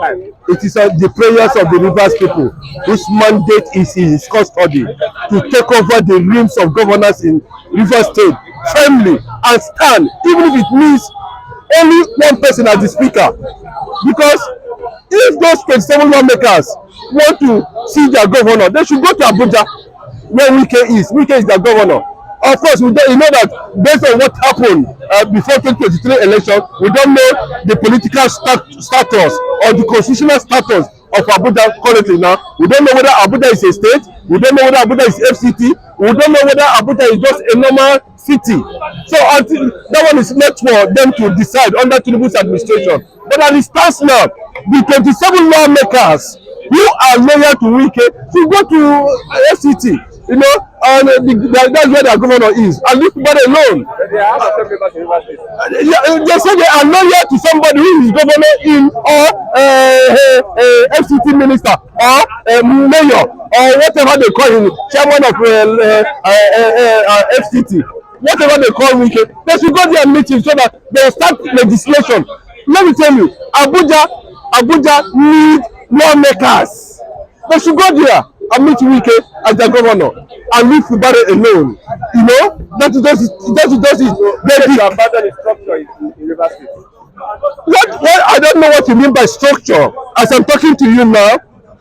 It is the prayers of the Rivers people whose mandate is in his custody to take over the reins of governance in Rivers State firmly and stand, even if it means only one person as the speaker. Because if those 27 lawmakers want to see their governor, they should go to Abuja, where Wike is. Wike is their governor. Of course, we don't, you know that based on what happened before 2023 election, we don't know the political status or the constitutional status of Abuja currently now. We don't know whether Abuja is a state. We don't know whether Abuja is FCT. We don't know whether Abuja is just a normal city. So until that one is left for them to decide under Tinubu's administration. But as it stands now, the 27 lawmakers who are loyal to Wike should go to FCT. You know, and that's where their governor is. And leave people alone. They say they are loyal to somebody who is governor in or FCT minister or mayor or whatever they call him, chairman of FCT. Whatever they call Wike, they should go there and meet him so that they start legislation. Let me tell you, Abuja need lawmakers. They should go there and meet Wike as their governor and leave Fubara alone. You know, that is just it. They abandon the structure in Rivers State. What I don't know what you mean by structure. As I'm talking to you now,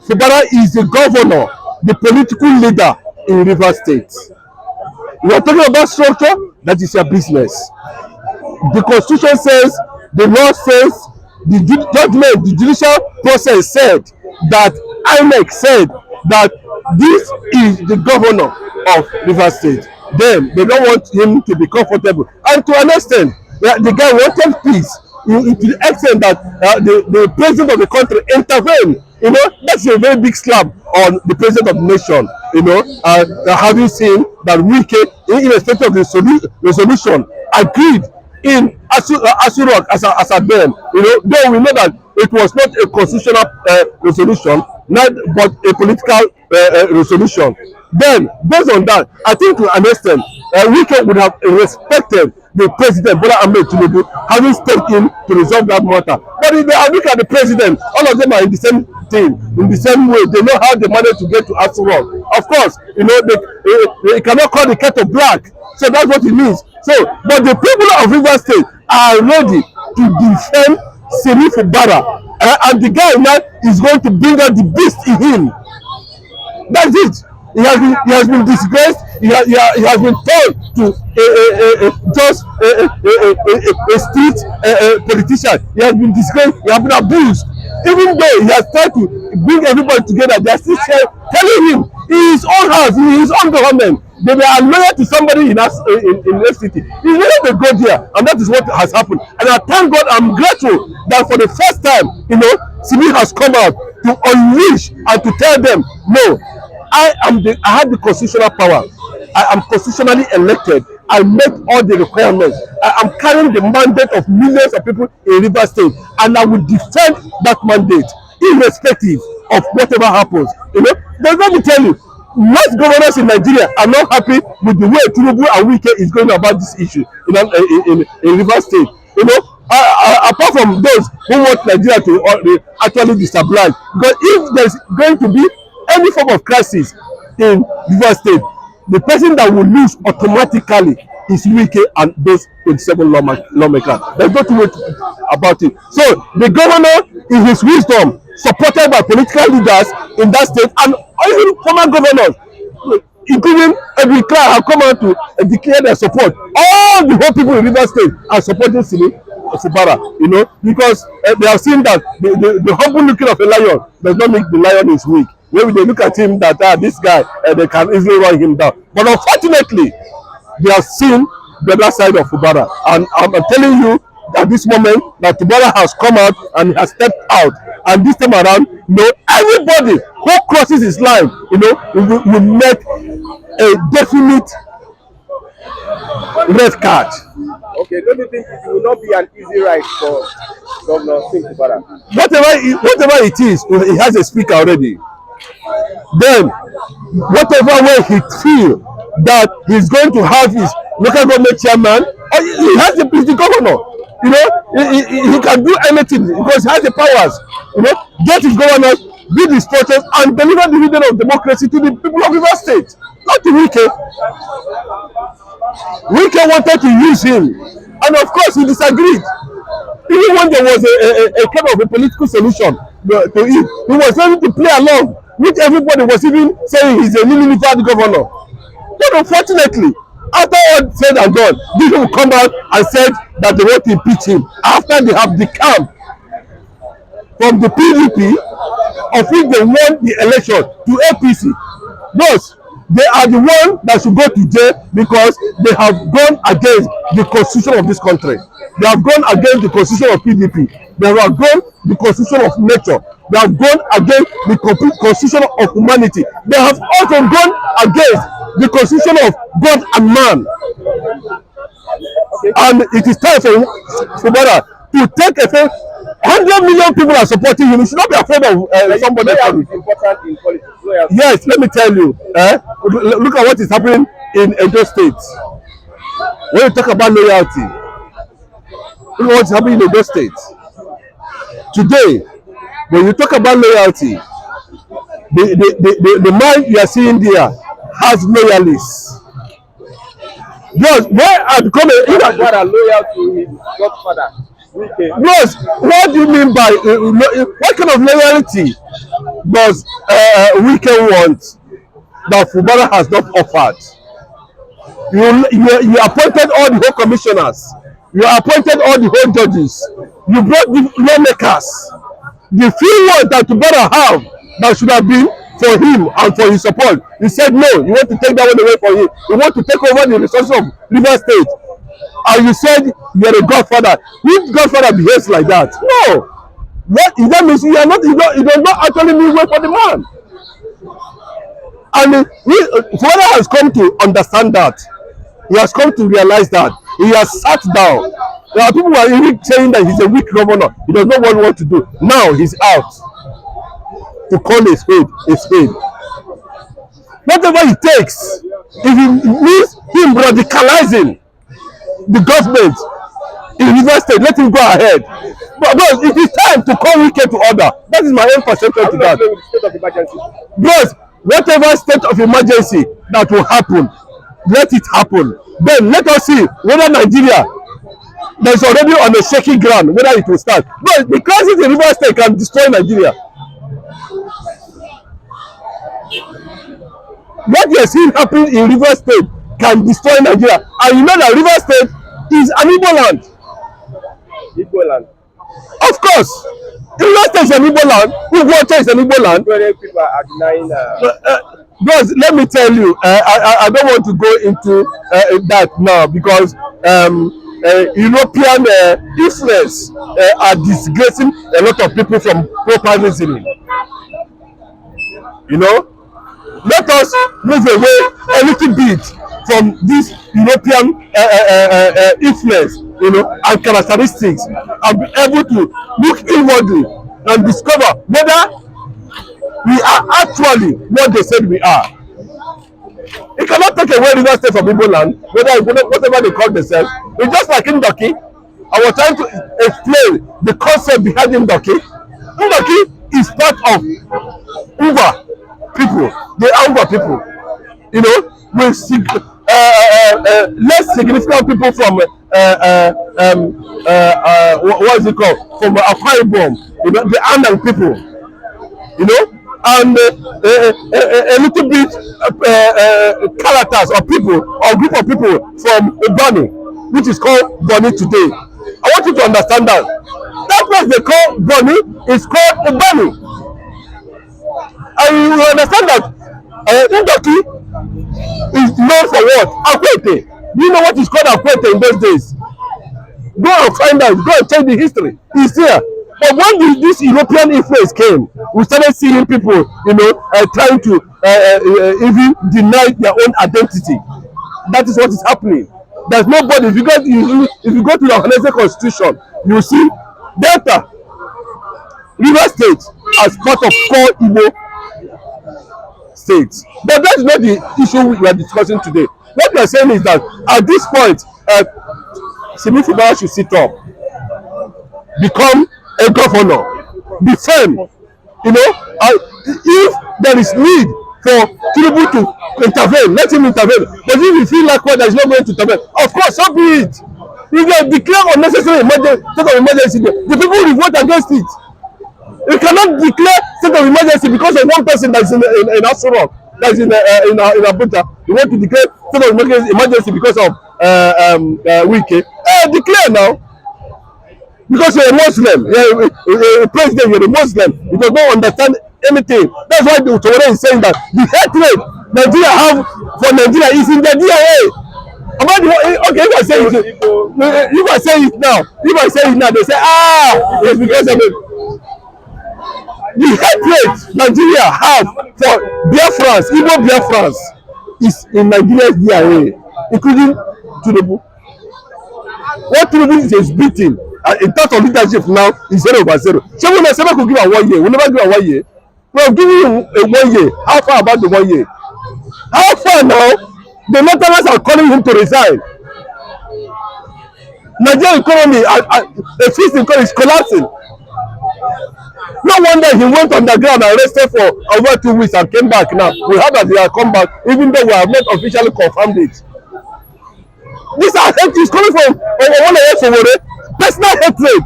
Fubara is the governor, the political leader in Rivers State. We are talking about structure, that is your business. The constitution says, the law says, the judgment, the judicial process said that INEC said that this is the governor of Rivers State. Then they don't want him to be comfortable. And to an extent, the guy wanted peace to the extent that the president of the country intervened. You know, that's a very big slap on the president of the nation. You know, have you seen that Wike, irrespective of the resolution, agreed in Asurok as a them? You know, though we know that it was not a constitutional resolution, not but a political resolution. Then, based on that, I think to an extent, Wike would have respected the president, Bola Ahmed Tinubu, having stepped in to resolve that matter. But if they look at the president, all of them are in the same thing, in the same way. They know how they managed to get to Asurok. Of course, you know, they cannot call the kettle black. So that's what it means. So, but the people of Rivers State are ready to defend Siri Fubara. And the guy now is going to bring out the beast in him. That's it. He has been disgraced. He has been told to just a street politician. He has been disgraced. He has been abused. Even though he has tried to bring everybody together, they are still telling him in his own house, in his own government, they are loyal to somebody in FCT. He's ready to go there, and that is what has happened. And I thank God, I'm grateful that for the first time, you know, Simi has come out to unleash and to tell them, no, I have the constitutional power. I am constitutionally elected. I make all the requirements. I am carrying the mandate of millions of people in Rivers State, and I will defend that mandate, irrespective of whatever happens. You know, let me tell you, most governors in Nigeria are not happy with the way Tinubu and Wike is going about this issue in Rivers State. You know, apart from those who want Nigeria to actually destabilize, because if there's going to be any form of crisis in Rivers State, the person that will lose automatically is Wike and those 27 lawmakers. There's no two ways about it. So the governor, in his wisdom, supported by political leaders in that state, and even former governors, including every crowd, have come out to declare their support. All the whole people in Rivers State are supporting Simi Fubara, you know, because they have seen that the humble looking of a lion does not make the lion is weak. Maybe they look at him that this guy, they can easily run him down. But unfortunately, they have seen the other side of Fubara. And I'm telling you, at this moment, that Fubara has come out and has stepped out. And this time around, you know, everybody who crosses his line, you know, will make a definite red card. Okay, don't you think it will not be an easy ride for Governor Fubara? Whatever it is, he has a speaker already. Then, whatever way he feel that he's going to have his local government chairman, he has the governor. You know, he can do anything because he has the powers. get his governors, build his structures, and deliver the vision of democracy to the people of Rivers State, not to Wike. Wike wanted to use him, and of course he disagreed. Even when there was a kind of a political solution to it, he was ready to play along, which everybody was even saying he's a newly bad governor. But unfortunately, after all said and done, these people come out and said that they want to impeach him after they have decamped from the PDP, of which they won the election, to APC. Thus, they are the ones that should go to jail because they have gone against the constitution of this country. They have gone against the constitution of PDP. They have gone the constitution of nature. They have gone against the constitution of humanity. They have also gone against the constitution of God and man. Okay. And it is time for Fubara to take a fair. 100 million people are supporting him. You should not be afraid of somebody. Loyalty is important in politics. Loyalty. Yes, let me tell you. Look at what is happening in Edo State. When you talk about loyalty, look at what is happening in Edo State. Today, when you talk about loyalty, the man you are seeing there has loyalists. Yes, where are the comment? What are loyal to his godfather? Yes, what do you mean by what kind of loyalty does Wike want that Fubara has not offered? You appointed all the whole commissioners, you appointed all the whole judges, you brought the lawmakers. The few ones that Fubara have that should have been for him and for his support, he said no, you want to take that one away from him. You want to take over the resources of Rivers State. And you said you're a godfather. Which godfather behaves like that? No. What that means you are not, you does not actually mean wait for the man. And Father has come to understand that. He has come to realize that. He has sat down. There are people who are even saying that he's a weak governor. He does not know what to do. Now he's out to call a spade a spade. Whatever it takes, if it means him radicalizing the government in Rivers State, let him go ahead. But it is time to call Wike to order. That is my own perception to that. State of emergency. Because whatever state of emergency that will happen, let it happen. Then let us see whether Nigeria that is already on a shaky ground, whether it will start. But the crisis in Rivers State can destroy Nigeria. What you are seeing happening in Rivers State can destroy Nigeria. And you know that Rivers State is an Igbo land. Igbo land. Of course. Rivers State is an Igbo land. Ugwocha is an Igbo land. Many people are denying Because let me tell you, I don't want to go into that now because European influence are disgracing a lot of people from pro-paganism. You know? Let us move away a little bit from this European influence, and characteristics, and be able to look inwardly and discover whether we are actually what they said we are. It cannot take away Rivers State from Igbo land, whatever they call themselves. It's just like Ndoki. I was trying to explain the concept behind Ndoki. Ndoki is part of Uber people. They are Uber people. With less significant people from what is it called? From Akwa Ibom. The Anang people. And a little bit characters or people or group of people from Ubani, which is called Boni today. I want you to understand that place they call Boni is called Ubani. And you understand that Ndoki is known for what? Akwete. Do you know what is called Akwete in those days? Go and find out. Go and check the history. It's here. But when this European influence came, we started seeing people, trying to even deny their own identity. That is what is happening. There's nobody. If you go to the Organization Constitution, you see Delta, Rivers State as part of core Igbo states. But that's not the issue we are discussing today. What we are saying is that at this point, Simi Fubara should sit up, become a governor, be firm. You know, if there is need for Tinubu to intervene, let him intervene. But if you feel like that is not going to intervene, of course, so be it. If they declare unnecessary emergency, state of emergency, the people will vote against it. You cannot declare state of emergency because of one person that is in Aso Rock, that is in Abuja. You want to declare state of emergency because of Wike. Declare now. Because you're a Muslim, you're a president, you're a Muslim, you don't understand anything. That's why the Tawara is saying that the hatred Nigeria have for Nigeria is in the DNA. Okay, if I say it now, they say, it's because of it. The hatred Nigeria have for Biafrans, Igbo Biafrans, is in Nigeria's DNA, including Tinubu. What Tinubu is beating in terms of leadership now is 0/0. So we never could give a 1 year. We never give a 1 year. We have given you a 1 year. How far about the 1 year? How far now? The Northerners are calling him to resign. Nigerian economy, the fixed economy is collapsing. No wonder he went underground and rested for over 2 weeks and came back now. We heard that he had come back, even though we have not officially confirmed it. This hatred is coming from personal hatred.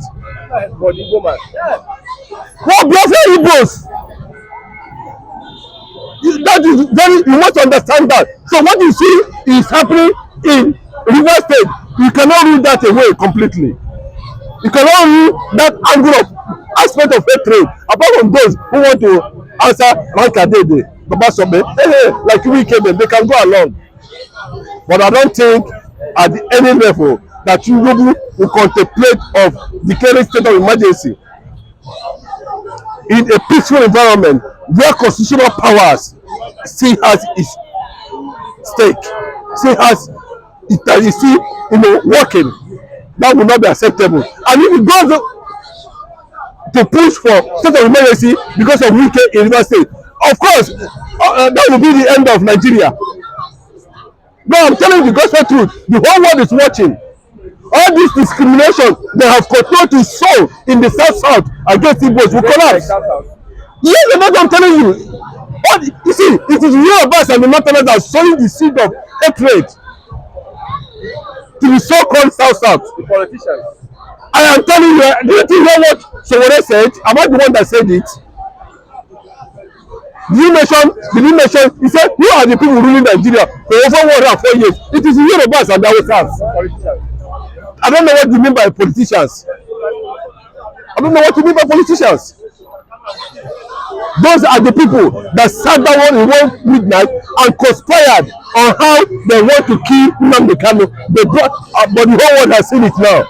What Biafra Igbos? That is very, you must understand that. So what you see is happening in Rivers State. You cannot rule that away completely. You cannot rule that angle of aspect of hatred apart from those who want to answer Rankadede, like we came in, they can go along. But I don't think at any level that Tinubu will contemplate of declaring state of emergency in a peaceful environment where constitutional powers still has its stake, still has it is still working. That will not be acceptable. And if it goes to push for state of emergency because of Wike in Rivers State, of course, that will be the end of Nigeria. No, I'm telling you the gospel truth. The whole world is watching. All this discrimination they have continued to sow in the South against Igbos will collapse. Yes, that's what I'm telling you. You see, it is Yorubas and the Northerners that are sowing the seed of hatred to the so-called South. The politicians. I am telling you, do you think what Sowore said? Am I the one that said it? Did you mention? He said, who are the people ruling Nigeria for over 104 years? It is the Yorubas and the Hausas. I don't know what you mean by politicians. Those are the people that sat down in one midnight and conspired on how they want to kill Nnamdi Kanu. They brought, but the whole world has seen it now.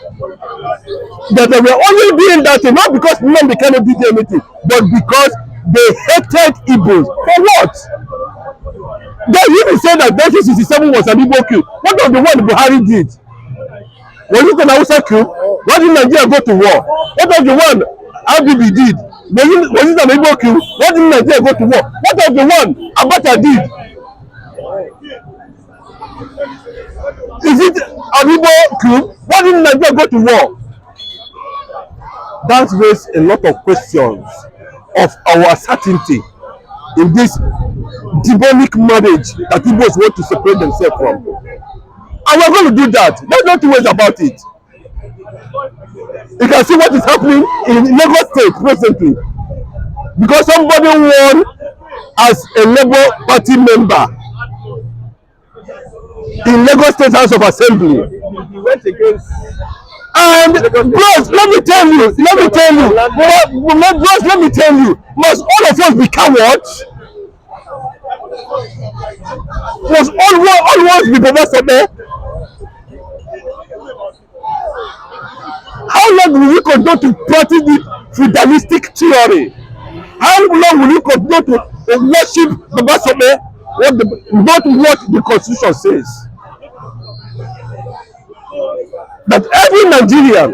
That they were only doing that not because Nnamdi Kanu did anything, but because they hated Igbos. For what? They even said that 1967 was an Igbo coup. What of the one Buhari did? Was it an Hausa coup? Why did Nigeria go to war? What of the one RBB did? Was it an Igbo coup? Why did Nigeria go to war? What of the one Abacha did? Is it an Igbo coup? Why did Nigeria go to war? That raises a lot of questions of our certainty in this demonic marriage that Igbos want to separate themselves from. And we're going to do that. There's no two ways about it. You can see what is happening in Lagos State presently. Because somebody won as a Labour Party member in Lagos State House of Assembly. He went against. And bros, let me tell you, must all of us be cowards? Must all be Baba? How long will you continue to practice the feudalistic theory? How long will you continue to worship Baba not what the Constitution says? That every Nigerian,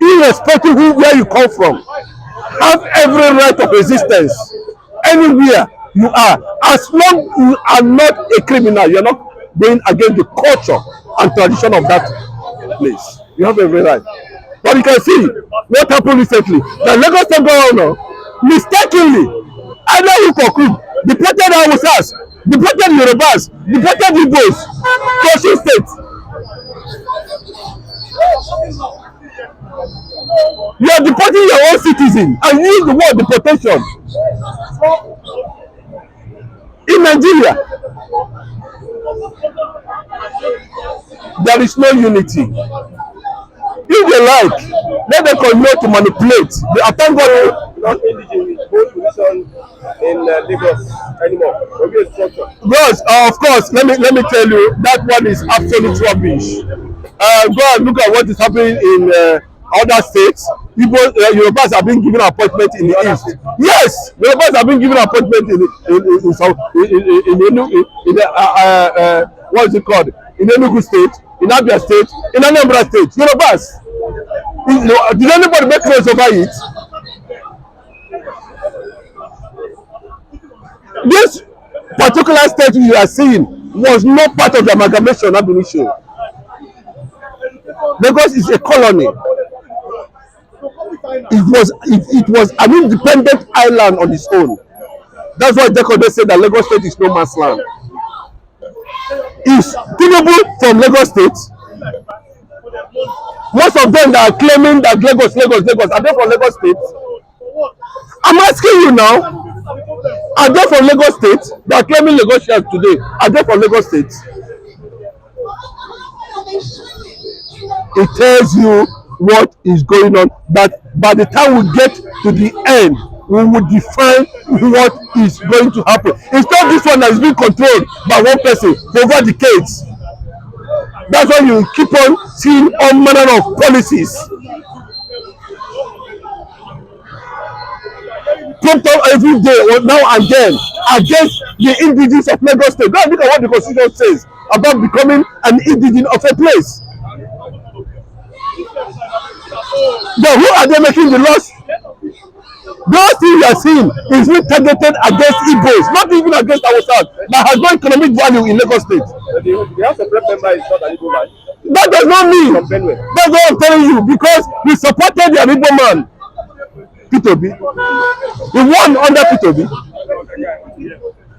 irrespective of where you come from, have every right of existence anywhere you are. As long as you are not a criminal, you are not going against the culture and tradition of that place. You have every right. But you can see what happened recently? The Lagos State governor mistakenly, either hook or crook, deported Hausas, deported Yorubas, deported Igbos to Osun State. You are deporting your own citizen and use the word deportation. In Nigeria, there is no unity. If they like, let them continue to manipulate. I thank God. Not indigenous position in Lagos anymore. Maybe a structure. Yes, of course. Let me tell you that one is absolute rubbish. Go and look at what is happening in other states. People, Yorubas have been given appointment in the east. Yes, Yorubas have been given appointment in what is it called? In Enugu State, in Abia State, in Anambra State. Yorubas. Did anybody make noise over it? This particular state you are seeing was not part of the amalgamation abolition. Lagos is a colony. It was an independent island on its own. That's why Dekode said that Lagos State is no man's land. Is Tinubu from Lagos State? Most of them that are claiming that Lagos, are they from Lagos State? I'm asking you now. Are they from Lagos State? They are claiming Lagosians today. Are they from Lagos State? It tells you what is going on. But by the time we get to the end, we will define what is going to happen. It's not this one that is being controlled by one person for over decades. That's why you keep on seeing all manner of policies pumped up every day or now and then against the indigenes of Lagos State. Go and look at what the Constitution says about becoming an indigene of a place. But who are they making the laws? Those things you are seeing is being targeted against Igbos, not even against ourselves, that has no economic value in Lagos State. The House of Rep member is not an Igbo man. That does not mean. That's what I'm telling you, because we supported the Igbo man, P2B. He won under P2B.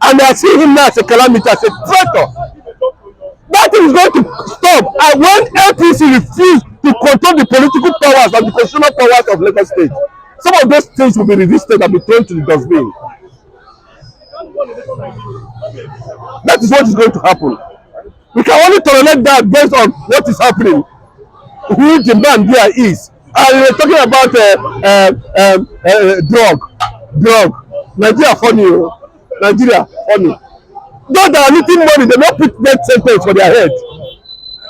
And I see him now as a calamity, as a traitor. That thing is going to stop. And when LPC refuse to control the political powers and the constitutional powers of Lagos State, some of those things will be revisited and be thrown to the dustbin. That is what is going to happen. We can only tolerate that based on what is happening, who the man there is. And we're talking about drug. Nigeria funny. Nigeria funny. Those that are eating money, they don't put death sentence for their head.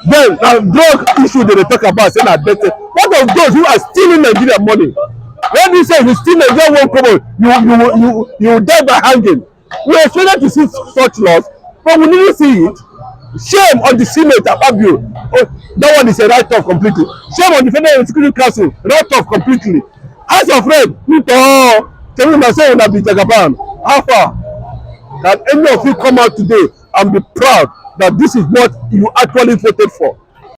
Then drug issue they talk about, saying that death. What of those who are stealing Nigeria money? When you say if you steal Nigeria one kobo, you will die by hanging. We expected to see such laws, but we didn't see it. Shame on the Senate above you. Oh, that one is a write-off completely. Shame on the Federal Security Council, write-off completely. House of Rep, tell me say una be Jagaban. How far? Can any of you come out today and be proud that this is what you actually voted for?